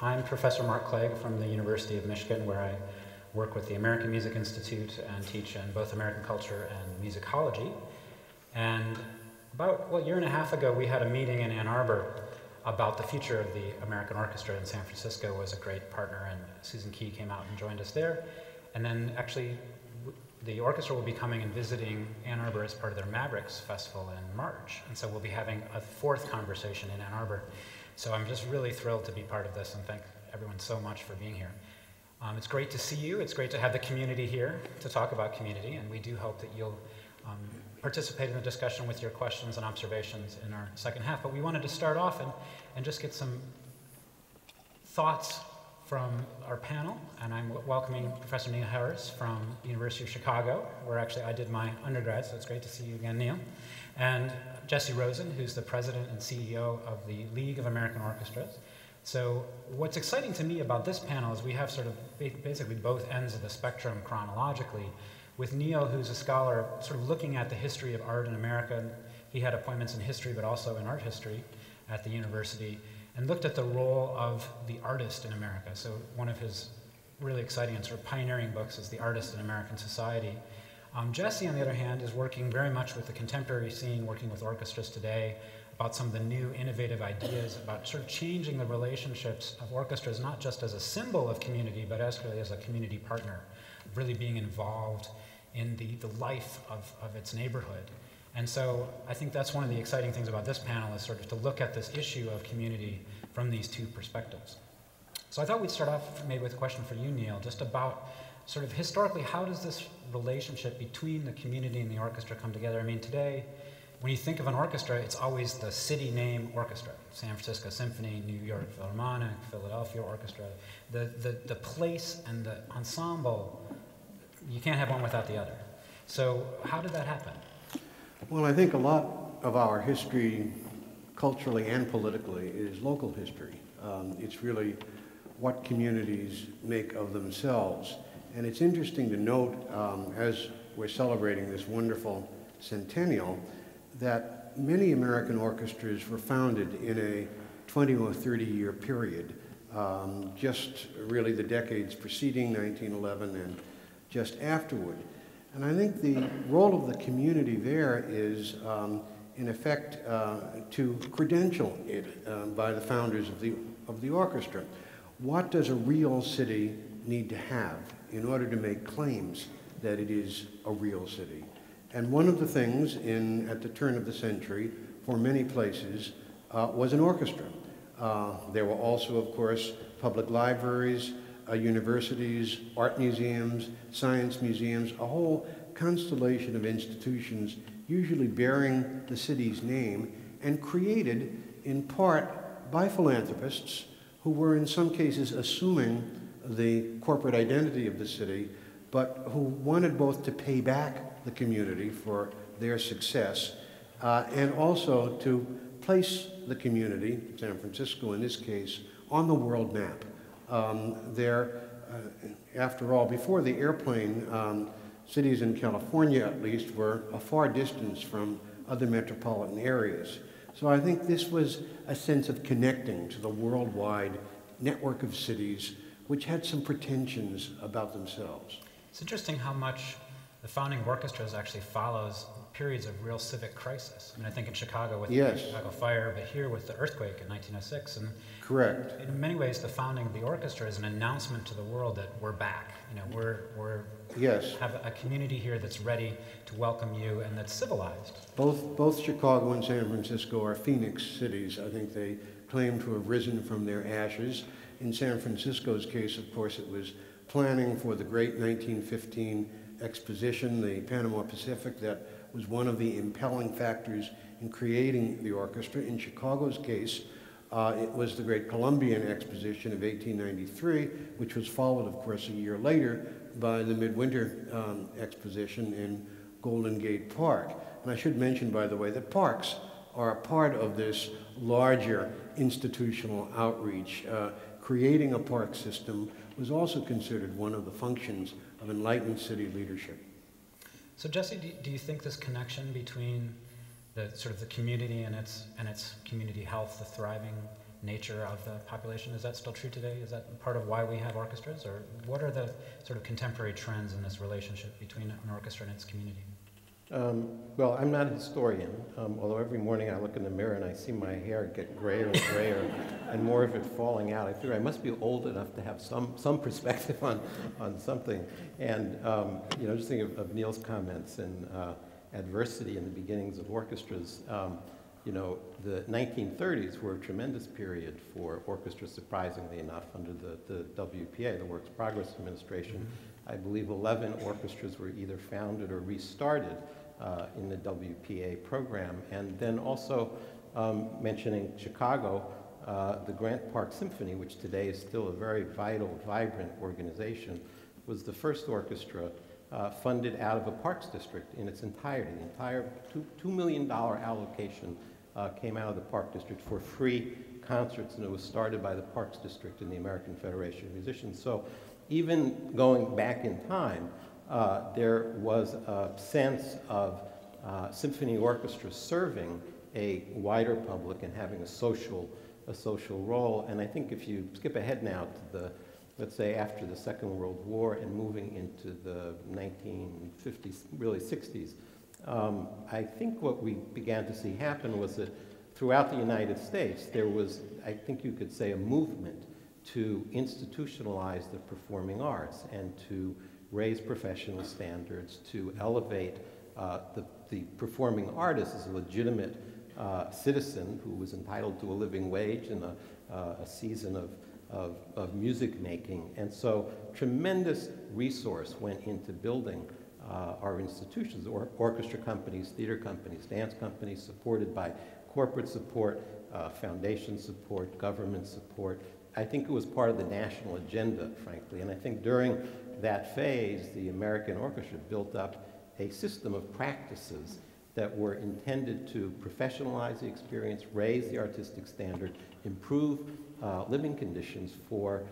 I'm Professor Mark Clague from the University of Michigan, where I work with the American Music Institute and teach in both American culture and musicology. And about a year and a half ago, we had a meeting in Ann Arbor about the future of the American Orchestra, and San Francisco was a great partner, and Susan Key came out and joined us there. And then actually, the orchestra will be coming and visiting Ann Arbor as part of their Mavericks Festival in March. And so we'll be having a fourth conversation in Ann Arbor. So I'm just really thrilled to be part of this, and thank everyone so much for being here. It's great to see you. It's great to have the community here to talk about community, and we do hope that you'll participate in the discussion with your questions and observations in our second half. But we wanted to start off and just get some thoughts from our panel, and I'm welcoming Professor Neil Harris from the University of Chicago, where actually I did my undergrad, so it's great to see you again, Neil. And Jesse Rosen, who's the president and CEO of the League of American Orchestras. So what's exciting to me about this panel is we have sort of basically both ends of the spectrum chronologically, with Neil, who's a scholar sort of looking at the history of art in America. He had appointments in history, but also in art history at the university, and looked at the role of the artist in America. So one of his really exciting and sort of pioneering books is The Artist in American Society. Jesse, on the other hand, is working very much with the contemporary scene, working with orchestras today, about some of the new innovative ideas about sort of changing the relationships of orchestras, not just as a symbol of community, but really as a community partner, really being involved in the life of its neighborhood. And so I think that's one of the exciting things about this panel, is sort of to look at this issue of community from these two perspectives. So I thought we'd start off maybe with a question for you, Neil, just about sort of historically, how does this relationship between the community and the orchestra come together? I mean, today, when you think of an orchestra, it's always the city name orchestra. San Francisco Symphony, New York Philharmonic, Philadelphia Orchestra. The place and the ensemble, you can't have one without the other. So how did that happen? Well, I think a lot of our history, culturally and politically, is local history. It's really what communities make of themselves. And it's interesting to note, as we're celebrating this wonderful centennial, that many American orchestras were founded in a 20 or 30 year period, just really the decades preceding 1911 and just afterward. And I think the role of the community there is, in effect, to credential it by the founders of the orchestra. What does a real city need to have in order to make claims that it is a real city? And one of the things at the turn of the century, for many places, was an orchestra. There were also, of course, public libraries, universities, art museums, science museums, a whole constellation of institutions, usually bearing the city's name, and created in part by philanthropists who were in some cases assuming the corporate identity of the city, but who wanted both to pay back the community for their success and also to place the community, San Francisco in this case, on the world map. After all, before the airplane, cities in California at least were a far distance from other metropolitan areas. So I think this was a sense of connecting to the worldwide network of cities which had some pretensions about themselves. It's interesting how much the founding of orchestras actually follows periods of real civic crisis. I mean, I think in Chicago with the Chicago fire, but here with the earthquake in 1906. And correct. In many ways, the founding of the orchestra is an announcement to the world that we're back. You know, we're have a community here that's ready to welcome you and that's civilized. Both Chicago and San Francisco are phoenix cities. I think they claim to have risen from their ashes. In San Francisco's case, of course, it was planning for the great 1915 exposition, the Panama Pacific, that was one of the impelling factors in creating the orchestra. In Chicago's case, it was the Great Columbian Exposition of 1893, which was followed, of course, a year later by the Midwinter Exposition in Golden Gate Park. And I should mention, by the way, that parks are a part of this larger institutional outreach. Creating a park system was also considered one of the functions of enlightened city leadership. So Jesse, do you think this connection between the sort of the community and its community health, the thriving nature of the population. Is that still true today? Is that part of why we have orchestras? Or what are the sort of contemporary trends in this relationship between an orchestra and its community? Well, I'm not a historian, although every morning I look in the mirror and I see my hair get grayer and grayer and more of it falling out. I figure I must be old enough to have some perspective on something. And, just thinking of Neil's comments and adversity in the beginnings of orchestras, the 1930s were a tremendous period for orchestras, surprisingly enough, under the WPA, the Works Progress Administration. I believe 11 orchestras were either founded or restarted in the WPA program. And then also mentioning Chicago, the Grant Park Symphony, which today is still a very vital, vibrant organization, was the first orchestra funded out of a parks district in its entirety. The entire $2 million allocation came out of the park district for free concerts, and it was started by the Parks District in the American Federation of Musicians. So even going back in time, there was a sense of symphony orchestras serving a wider public and having a social role. And I think if you skip ahead now to the, let's say, after the Second World War and moving into the 1950s, really 60s, I think what we began to see happen was that throughout the United States, there was, I think you could say, a movement to institutionalize the performing arts and to raise professional standards, to elevate the performing artist as a legitimate citizen who was entitled to a living wage and a season of music making. And so tremendous resource went into building our institutions, orchestra companies, theater companies, dance companies, supported by corporate support, foundation support, government support. I think it was part of the national agenda, frankly, and I think during that phase, the American orchestra built up a system of practices that were intended to professionalize the experience, raise the artistic standard, improve living conditions for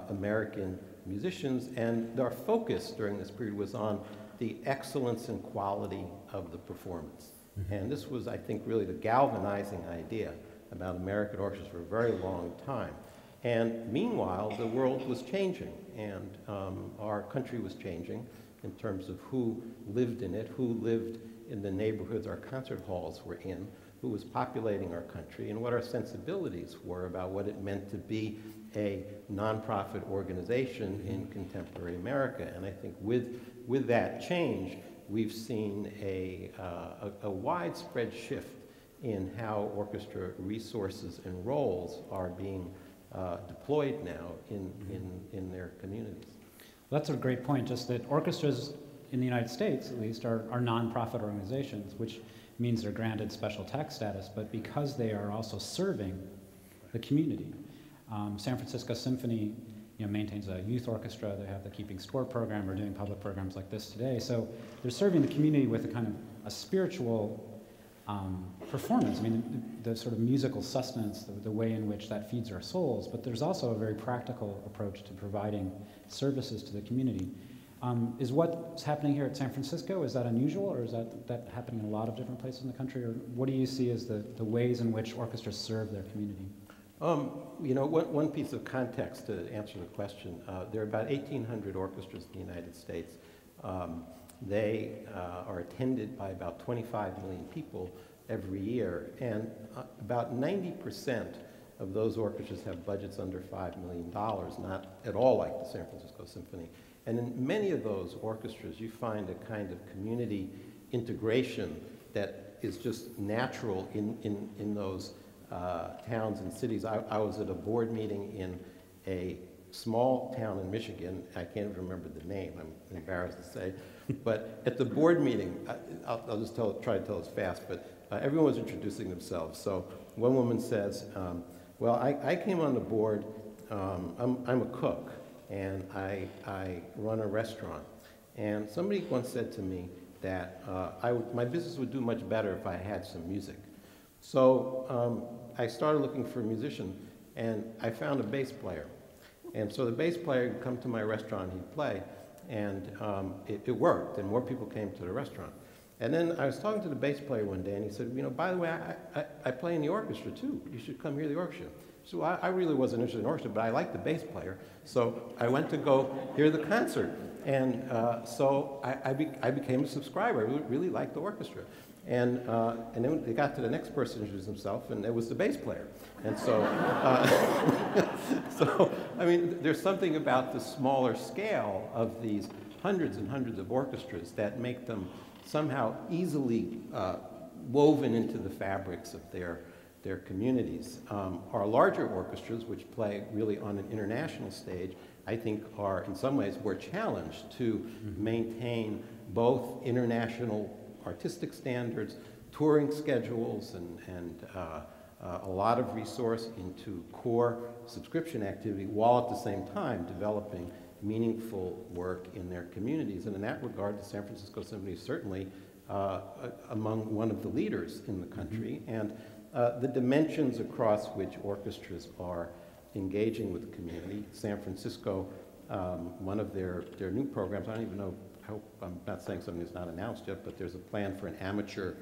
American musicians, and our focus during this period was on the excellence and quality of the performance. And this was, I think, really the galvanizing idea about American orchestras for a very long time. And meanwhile, the world was changing, and our country was changing in terms of who lived in it, who lived in the neighborhoods our concert halls were in, who was populating our country, and what our sensibilities were about what it meant to be a nonprofit organization in contemporary America. And I think with that change, we've seen a widespread shift in how orchestra resources and roles are being deployed now in their communities. Well, that's a great point, just that orchestras in the United States, at least, are nonprofit organizations, which means they're granted special tax status, but because they are also serving the community. San Francisco Symphony maintains a youth orchestra. They have the Keeping Score program. We're doing public programs like this today. So they're serving the community with a kind of a spiritual performance. I mean, the sort of musical sustenance, the way in which that feeds our souls, but there's also a very practical approach to providing services to the community. Is what's happening here at San Francisco, is that unusual, or is that happening in a lot of different places in the country, or what do you see as the ways in which orchestras serve their community? One piece of context to answer the question, there are about 1,800 orchestras in the United States. They are attended by about 25 million people every year, and about 90% of those orchestras have budgets under $5 million, not at all like the San Francisco Symphony. And in many of those orchestras, you find a kind of community integration that is just natural in those towns and cities. I was at a board meeting in a small town in Michigan. I can't remember the name, I'm embarrassed to say. But at the board meeting, I'll just try to tell it fast, but everyone was introducing themselves. So one woman says, well, I came on the board, I'm a cook, and I run a restaurant. And somebody once said to me that my business would do much better if I had some music. So I started looking for a musician, and I found a bass player. And so the bass player would come to my restaurant, he'd play, and it worked, and more people came to the restaurant. And then I was talking to the bass player one day, and he said, you know, by the way, I play in the orchestra too. You should come hear the orchestra. So I really wasn't interested in orchestra, but I liked the bass player. So I went to go hear the concert. And so I became a subscriber. I really liked the orchestra. And then they got to the next person to introduce himself, and it was the bass player. And so, so I mean, there's something about the smaller scale of these hundreds and hundreds of orchestras that make them somehow easily woven into the fabrics of their communities. Our larger orchestras, which play really on an international stage, I think are in some ways more challenged to maintain both international artistic standards, touring schedules, and a lot of resource into core subscription activity, while at the same time developing meaningful work in their communities. And in that regard, the San Francisco Symphony is certainly among one of the leaders in the country. And the dimensions across which orchestras are engaging with the community. San Francisco, one of their new programs, I don't even know, I hope I'm not saying something that's not announced yet, but there's a plan for an amateur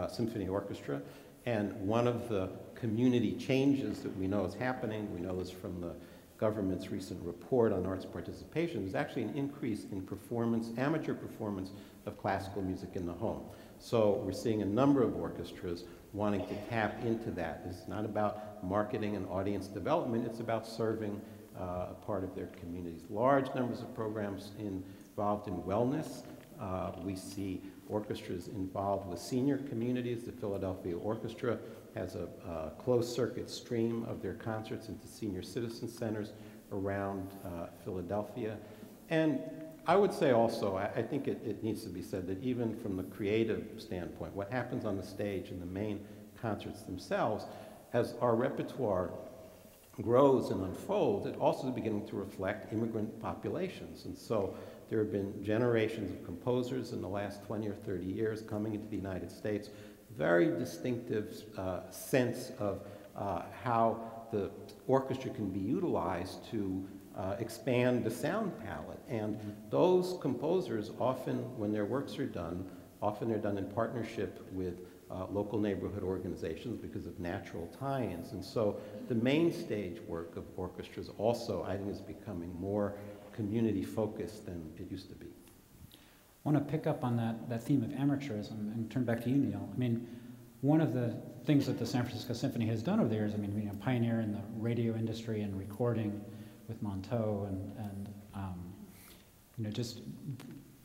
symphony orchestra. And one of the community changes that we know is happening, we know this from the government's recent report on arts participation, is actually an increase in performance, amateur performance of classical music in the home. So we're seeing a number of orchestras wanting to tap into that. It's not about marketing and audience development, it's about serving a part of their communities. Large numbers of programs involved in wellness. We see orchestras involved with senior communities. The Philadelphia Orchestra has a closed circuit stream of their concerts into senior citizen centers around Philadelphia. And I would say also, I think it needs to be said that even from the creative standpoint, what happens on the stage in the main concerts themselves, as our repertoire grows and unfolds, it also is beginning to reflect immigrant populations. And so there have been generations of composers in the last 20 or 30 years coming into the United States, very distinctive sense of how the orchestra can be utilized to expand the sound palette. And those composers often, when their works are done, often they're done in partnership with local neighborhood organizations because of natural tie-ins. And so the main stage work of orchestras also, I think, is becoming more community-focused than it used to be. I want to pick up on that theme of amateurism and turn back to you, Neil. I mean, one of the things that the San Francisco Symphony has done over the years, I mean, pioneer in the radio industry and recording with Monteau and just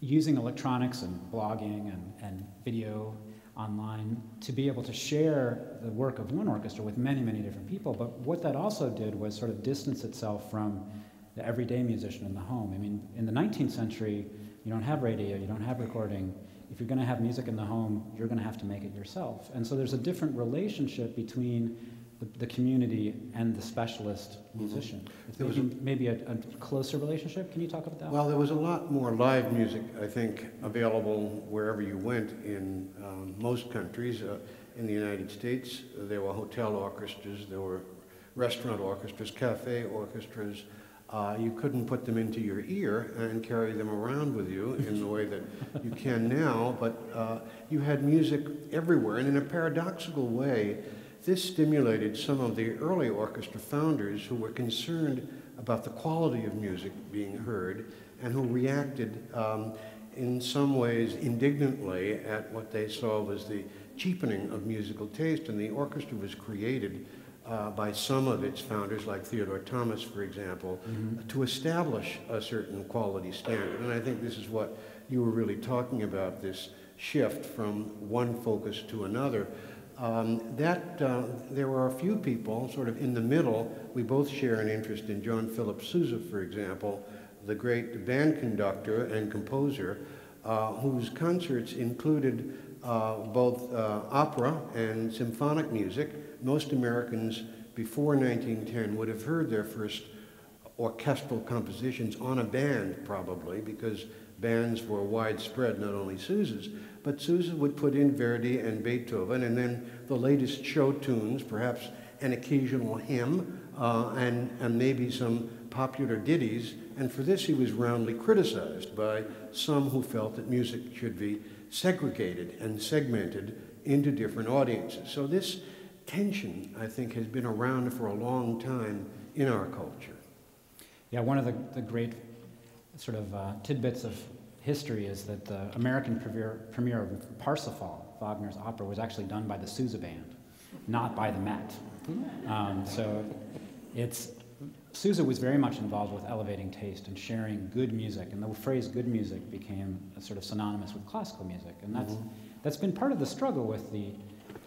using electronics and blogging and video online to be able to share the work of one orchestra with many, many different people. But what that also did was sort of distance itself from the everyday musician in the home. I mean, in the 19th century, you don't have radio, you don't have recording. If you're going to have music in the home, you're going to have to make it yourself. And so there's a different relationship between the community and the specialist musician. It's maybe a closer relationship. Can you talk about that? Well, there was a lot more live music, I think, available wherever you went in most countries. In the United States, there were hotel orchestras, there were restaurant orchestras, cafe orchestras. You couldn't put them into your ear and carry them around with you in the way that you can now, but you had music everywhere. And in a paradoxical way, this stimulated some of the early orchestra founders who were concerned about the quality of music being heard and who reacted in some ways indignantly at what they saw was the cheapening of musical taste. And the orchestra was created by some of its founders, like Theodore Thomas, for example, to establish a certain quality standard. And I think this is what you were really talking about, this shift from one focus to another. There were a few people sort of in the middle. We both share an interest in John Philip Sousa, for example, the great band conductor and composer, whose concerts included both opera and symphonic music. Most Americans before 1910 would have heard their first orchestral compositions on a band, probably, because bands were widespread, not only Sousa's, but Sousa would put in Verdi and Beethoven, and then the latest show tunes, perhaps an occasional hymn, and maybe some popular ditties. And for this, he was roundly criticized by some who felt that music should be segregated and segmented into different audiences. So this tension, I think, has been around for a long time in our culture. Yeah, one of the great sort of tidbits of history is that the American premiere of Parsifal, Wagner's opera, was actually done by the Sousa Band, not by the Met. So Sousa was very much involved with elevating taste and sharing good music, and the phrase good music became sort of synonymous with classical music, and that's been part of the struggle with the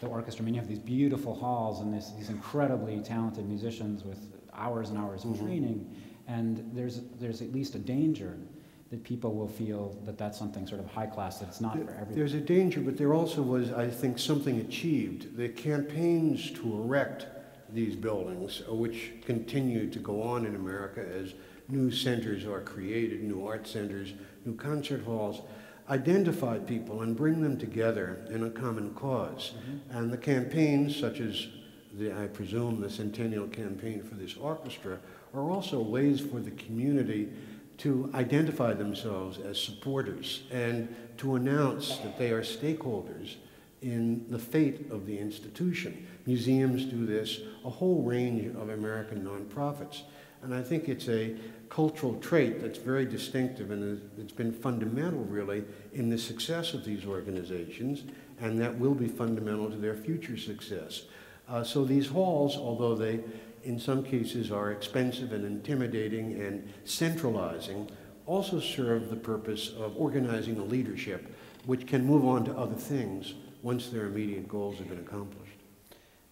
orchestra. I mean, you have these beautiful halls and these incredibly talented musicians with hours and hours of training, and there's at least a danger that people will feel that that's something sort of high class, that it's not for everyone. There's a danger, but there also was, I think, something achieved. The campaigns to erect these buildings, which continue to go on in America as new centers are created, new art centers, new concert halls, identify people and bring them together in a common cause. And the campaigns, such as I presume the Centennial Campaign for this orchestra, are also ways for the community to identify themselves as supporters and to announce that they are stakeholders in the fate of the institution. Museums do this, a whole range of American nonprofits. And I think it's a cultural trait that's very distinctive, and it's been fundamental, really, in the success of these organizations, and that will be fundamental to their future success. So these halls, although they in some cases are expensive and intimidating and centralizing, also serve the purpose of organizing a leadership which can move on to other things once their immediate goals have been accomplished.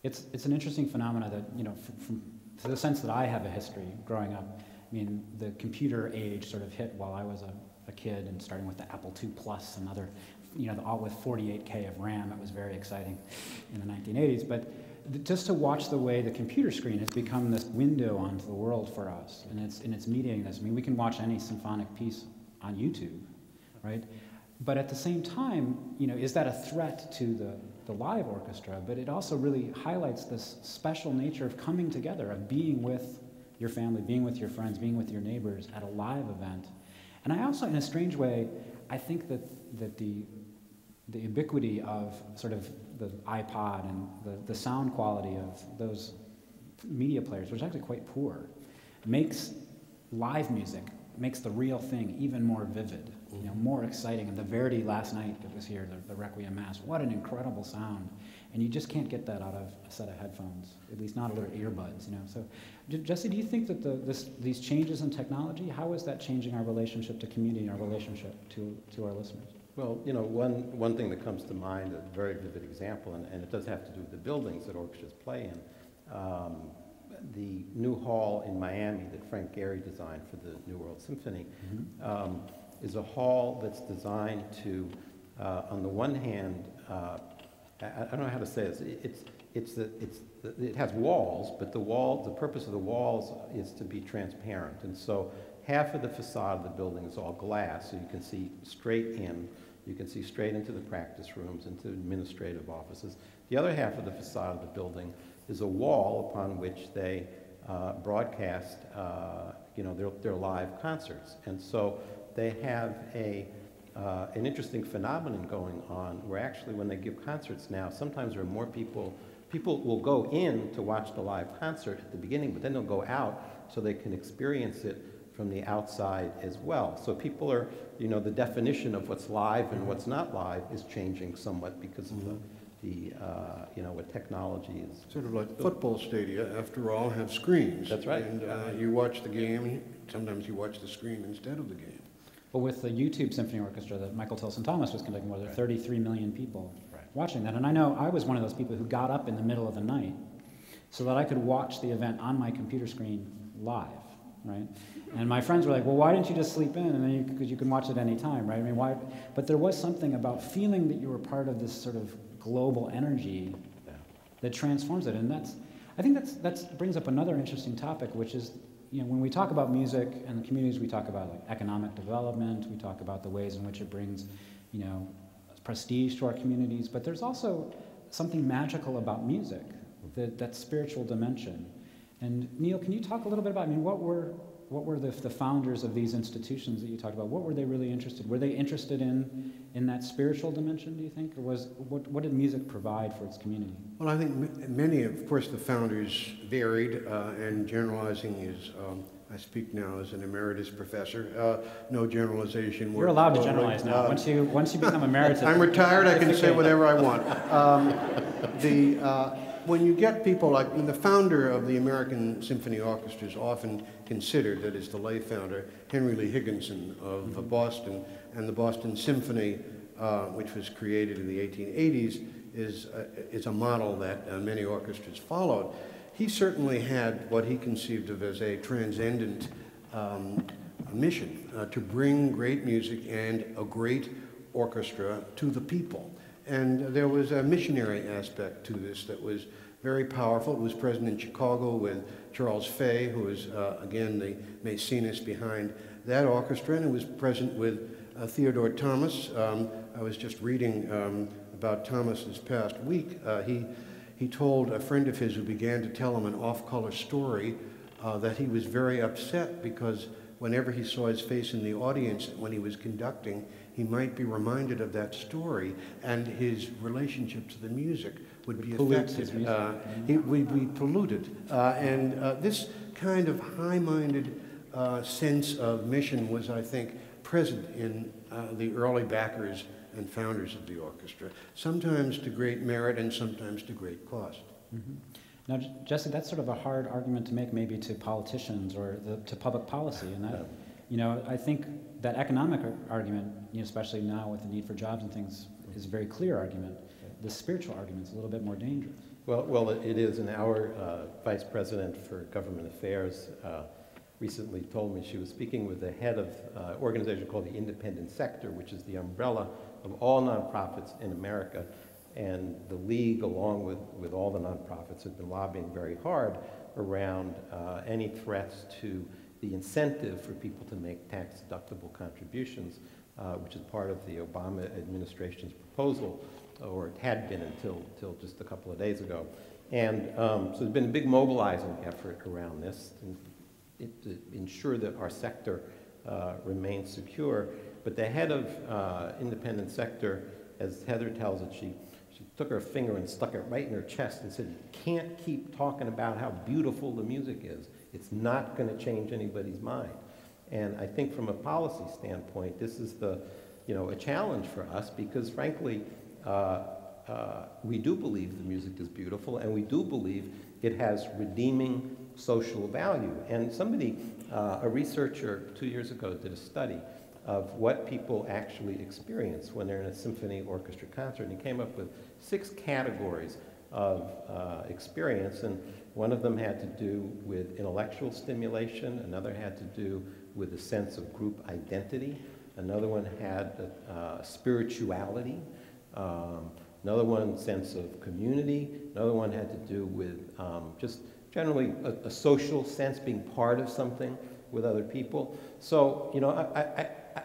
It's an interesting phenomenon that, you know, from the sense that I have a history growing up. I mean, the computer age sort of hit while I was a kid, and starting with the Apple II Plus and other, you know, all with 48K of RAM. It was very exciting in the 1980s. But just to watch the way the computer screen has become this window onto the world for us, and it's mediating this. I mean, we can watch any symphonic piece on YouTube, right? But at the same time, you know, is that a threat to the live orchestra? But it also really highlights this special nature of coming together, of being with your family, being with your friends, being with your neighbors at a live event. And I also, in a strange way, I think that the ubiquity of sort of the iPod and the sound quality of those media players, which is actually quite poor, makes live music, makes the real thing even more vivid, you know, more exciting. And the Verdi last night that was here, the Requiem Mass, what an incredible sound. And you just can't get that out of a set of headphones, at least not a little earbuds, you know. So, Jesse, do you think that these changes in technology, how is that changing our relationship to community, our relationship to our listeners? Well, you know, one thing that comes to mind, a very vivid example, and it does have to do with the buildings that orchestras play in. The new hall in Miami that Frank Gehry designed for the New World Symphony is a hall that's designed to, on the one hand, I don't know how to say this. It has walls, but the purpose of the walls is to be transparent, and so half of the facade of the building is all glass, so you can see straight in. You can see straight into the practice rooms, into administrative offices. The other half of the facade of the building is a wall upon which they broadcast, you know, their live concerts. And so they have an interesting phenomenon going on where actually when they give concerts now, sometimes there are more people. People will go in to watch the live concert at the beginning, but then they'll go out so they can experience it from the outside as well. So people are, you know, the definition of what's live and what's not live is changing somewhat because of you know, what technology is. Sort of like football stadia, after all, have screens. That's right. And you watch the game, sometimes you watch the screen instead of the game. But with the YouTube Symphony Orchestra that Michael Tilson Thomas was conducting, more than 33 million people watching that. And I know I was one of those people who got up in the middle of the night so that I could watch the event on my computer screen live, right? And my friends were like, well, why didn't you just sleep in? And then because you can watch it any time, right? I mean, why? But there was something about feeling that you were part of this sort of global energy that transforms it. And I think that brings up another interesting topic, which is, you know, when we talk about music and the communities, we talk about like economic development, we talk about the ways in which it brings, you know, prestige to our communities, but there's also something magical about music, that spiritual dimension. And Neil, can you talk a little bit about, I mean, what were the founders of these institutions that you talked about? What were they really interested? Were they interested in that spiritual dimension, do you think, or what did music provide for its community? Well, I think many, of course, the founders varied, and generalizing is. I speak now as an emeritus professor. No generalization. You're allowed to generalize now. Once you become emeritus, I'm retired. I can say whatever I want. When you get people like the founder of the American Symphony Orchestra is often considered, that is the lay founder, Henry Lee Higginson of Boston, and the Boston Symphony, which was created in the 1880s, is a model that many orchestras followed. He certainly had what he conceived of as a transcendent mission to bring great music and a great orchestra to the people. And there was a missionary aspect to this that was very powerful. It was present in Chicago with Charles Fay, who was, again, the Maecenas behind that orchestra, and it was present with Theodore Thomas. I was just reading about Thomas this past week. He told a friend of his who began to tell him an off-color story that he was very upset because whenever he saw his face in the audience when he was conducting, he might be reminded of that story, and his relationship to the music would be affected. He would be polluted. And this kind of high-minded sense of mission was, I think, present in the early backers and founders of the orchestra, sometimes to great merit and sometimes to great cost. Mm-hmm. Now, Jesse, that's sort of a hard argument to make maybe to politicians or to public policy, and that, I think that economic argument, especially now with the need for jobs and things, is a very clear argument. The spiritual argument is a little bit more dangerous. Well, it is, and our Vice President for Government Affairs recently told me she was speaking with the head of an organization called the Independent Sector, which is the umbrella of all nonprofits in America. And the League, along with all the nonprofits, have been lobbying very hard around any threats to the incentive for people to make tax-deductible contributions, which is part of the Obama administration's proposal, or it had been until just a couple of days ago. And so there's been a big mobilizing effort around this to ensure that our sector remains secure. But the head of Independent Sector, as Heather tells it, she took her finger and stuck it right in her chest and said, "You can't keep talking about how beautiful the music is. It's not going to change anybody's mind." And I think from a policy standpoint, this is a challenge for us because, frankly, we do believe the music is beautiful, and we do believe it has redeeming social value. And somebody, a researcher 2 years ago, did a study of what people actually experience when they're in a symphony orchestra concert, and he came up with 6 categories of experience, and one of them had to do with intellectual stimulation, another had to do with a sense of group identity, another one had spirituality, another one sense of community, another one had to do with just generally a social sense, being part of something with other people. So,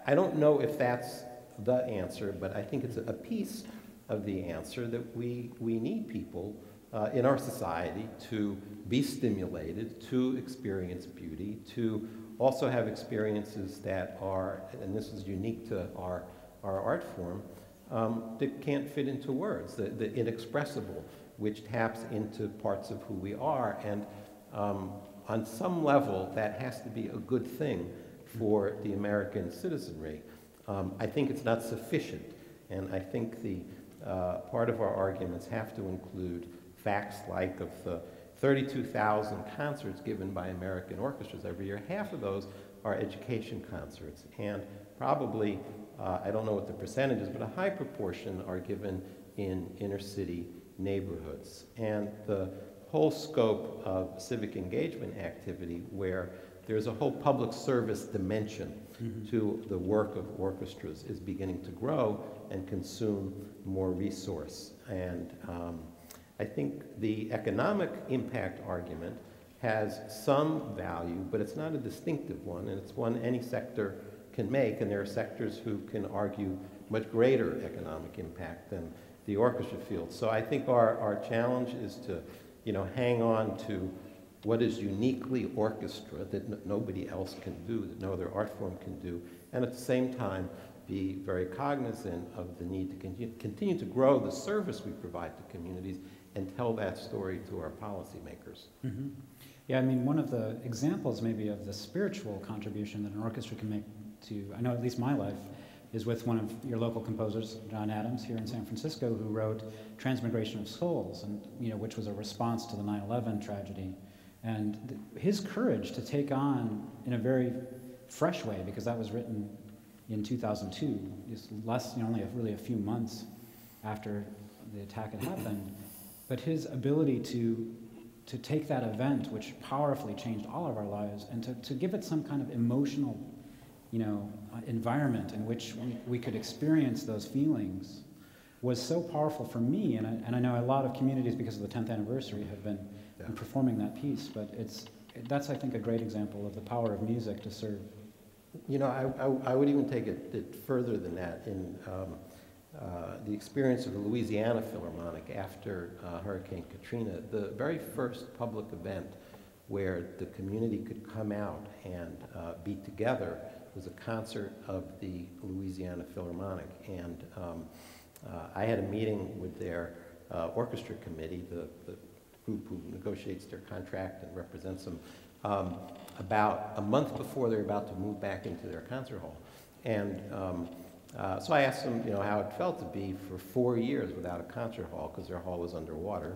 I don't know if that's the answer, but I think it's a piece of the answer that we need people in our society to be stimulated, to experience beauty, to also have experiences that are, and this is unique to our art form, that can't fit into words, the inexpressible, which taps into parts of who we are. And on some level, that has to be a good thing for the American citizenry. I think it's not sufficient, and I think the part of our arguments have to include facts like of the 32,000 concerts given by American orchestras every year, half of those are education concerts, and probably, I don't know what the percentage is, but a high proportion are given in inner city neighborhoods. And the whole scope of civic engagement activity, where there's a whole public service dimension to the work of orchestras, is beginning to grow and consume more resource. And I think the economic impact argument has some value, but it's not a distinctive one, and it's one any sector can make, and there are sectors who can argue much greater economic impact than the orchestra field. So I think our challenge is to hang on to what is uniquely orchestra that nobody else can do, that no other art form can do, and at the same time be very cognizant of the need to continue to grow the service we provide to communities and tell that story to our policymakers. Mm-hmm. Yeah, I mean, one of the examples maybe of the spiritual contribution that an orchestra can make to, I know at least my life, is with one of your local composers, John Adams, here in San Francisco, who wrote Transmigration of Souls, and which was a response to the 9/11 tragedy. And his courage to take on, in a very fresh way, because that was written in 2002, just only really a few months after the attack had happened, but his ability to take that event, which powerfully changed all of our lives, and to give it some kind of emotional, environment in which we could experience those feelings, was so powerful for me. And I know a lot of communities, because of the 10th anniversary, have been performing that piece. But that's I think a great example of the power of music to serve. I would even take it further than that. In the experience of the Louisiana Philharmonic after Hurricane Katrina, the very first public event where the community could come out and be together was a concert of the Louisiana Philharmonic. And I had a meeting with their orchestra committee, the group who negotiates their contract and represents them, about a month before they're about to move back into their concert hall. And so I asked them, how it felt to be for 4 years without a concert hall, because their hall was underwater.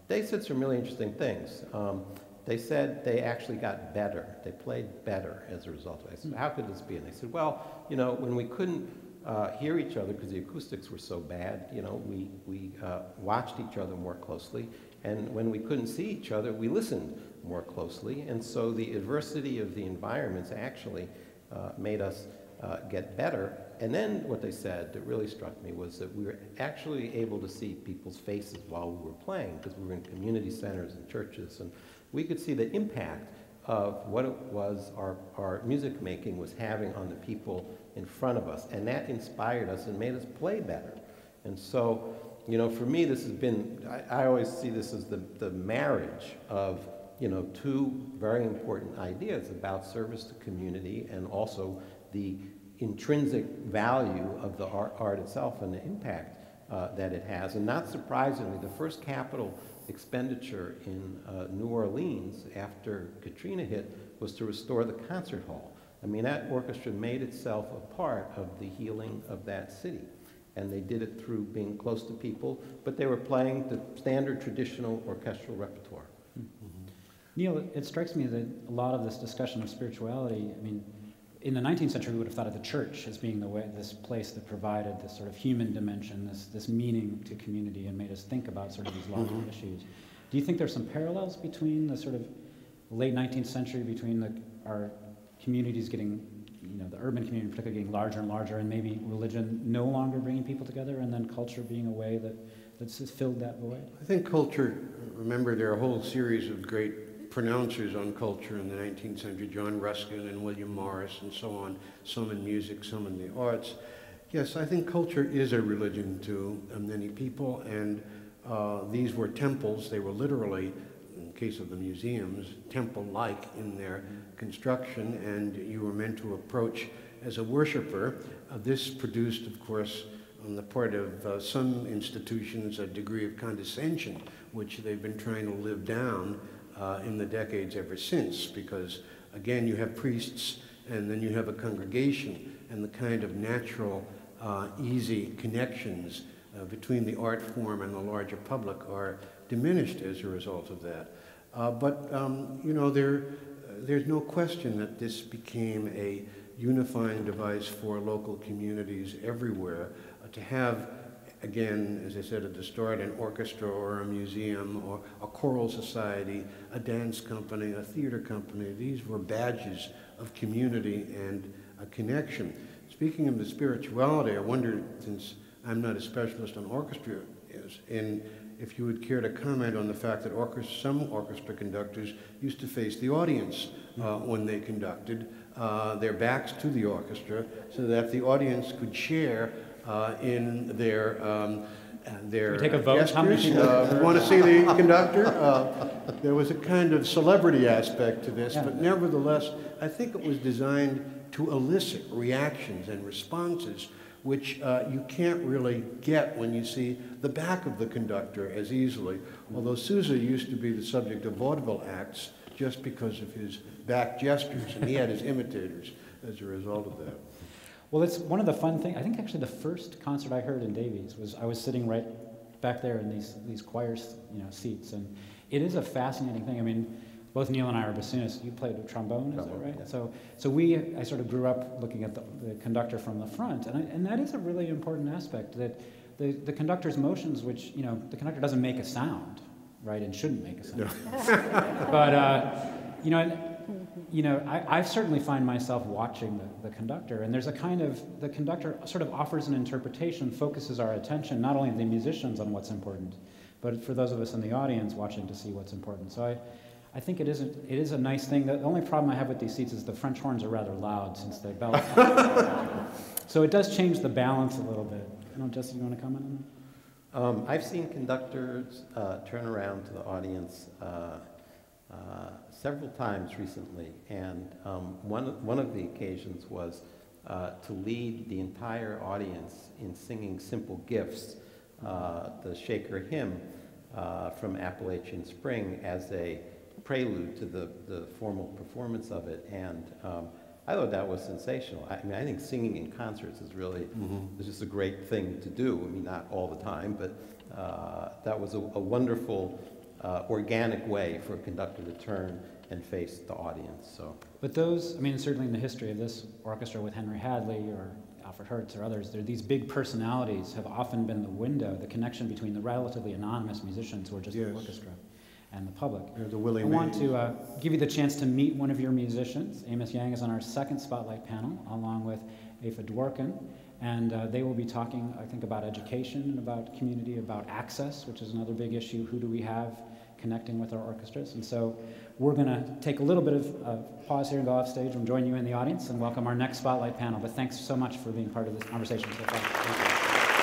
They said some really interesting things. They said they actually got better. They played better as a result of it. I said, how could this be? And they said, well, when we couldn't hear each other because the acoustics were so bad, we watched each other more closely. And when we couldn't see each other, we listened more closely. And so the adversity of the environments actually made us get better. And then what they said that really struck me was that we were actually able to see people's faces while we were playing, because we were in community centers and churches, and we could see the impact of what it was our music making was having on the people in front of us. And that inspired us and made us play better. And so, for me, this has been, I always see this as the marriage of, two very important ideas about service to community and also the intrinsic value of the art itself and the impact that it has. And not surprisingly, the first capital expenditure in New Orleans after Katrina hit was to restore the concert hall. I mean, that orchestra made itself a part of the healing of that city. And they did it through being close to people, but they were playing the standard traditional orchestral repertoire. Mm-hmm. Neil, it strikes me that a lot of this discussion of spirituality, I mean, in the 19th century, we would have thought of the church as being this place that provided this sort of human dimension, this meaning to community, and made us think about sort of these larger issues. Do you think there's some parallels between the sort of late 19th century, between our communities getting, the urban community in particular getting larger and larger, and maybe religion no longer bringing people together, and then culture being a way that's just filled that void? I think culture, remember there are a whole series of great pronouncers on culture in the 19th century, John Ruskin and William Morris and so on, some in music, some in the arts. Yes, I think culture is a religion to many people, and these were temples. They were literally, in the case of the museums, temple-like in their construction, and you were meant to approach as a worshiper. This produced, of course, on the part of some institutions, a degree of condescension, which they've been trying to live down in the decades ever since, because again you have priests and then you have a congregation, and the kind of natural easy connections between the art form and the larger public are diminished as a result of that. But there's no question that this became a unifying device for local communities everywhere to have, again, as I said at the start, an orchestra or a museum or a choral society, a dance company, a theater company. These were badges of community and a connection. Speaking of the spirituality, I wonder, since I'm not a specialist on orchestra, if you would care to comment on the fact that some orchestra conductors used to face the audience when they conducted, their backs to the orchestra, so that the audience could share in their their take a vote? gestures. Want to see the conductor? There was a kind of celebrity aspect to this, but nevertheless, I think it was designed to elicit reactions and responses which you can't really get when you see the back of the conductor as easily. Although Sousa used to be the subject of vaudeville acts just because of his back gestures, and he had his imitators as a result of that. Well, it's one of the fun things. I think actually the first concert I heard in Davies was I was sitting right back there in these choir seats, and it is a fascinating thing. I mean, both Neil and I are bassoonists. You played trombone, is that right? Yeah. I sort of grew up looking at the conductor from the front, and that is a really important aspect, that the conductor's motions, which, the conductor doesn't make a sound, right, and shouldn't make a sound. No. But, I certainly find myself watching the conductor, and there's a kind of, the conductor sort of offers an interpretation, focuses our attention, not only the musicians on what's important, but for those of us in the audience watching to see what's important. So I think it is a nice thing. The only problem I have with these seats is the French horns are rather loud since they bell. So it does change the balance a little bit. Jesse, you want to comment on that? I've seen conductors turn around to the audience several times recently, and one of the occasions was to lead the entire audience in singing Simple Gifts, the Shaker hymn from Appalachian Spring, as a prelude to the formal performance of it, and I thought that was sensational. I mean, I think singing in concerts is really is just a great thing to do. I mean, not all the time, but that was a wonderful, organic way for a conductor to turn and face the audience. So, but those, certainly in the history of this orchestra with Henry Hadley or Alfred Hertz or others, these big personalities have often been the window, the connection between the relatively anonymous musicians who are just the orchestra and the public. The Willie I want to give you the chance to meet one of your musicians. Amos Yang is on our second Spotlight panel, along with Afa Dworkin, and they will be talking, I think, about education and about community, about access, which is another big issue. Who do we have connecting with our orchestras? And so we're going to take a little bit of pause here and go off stage and join you in the audience and welcome our next Spotlight panel. But thanks so much for being part of this conversation so far. Thank you.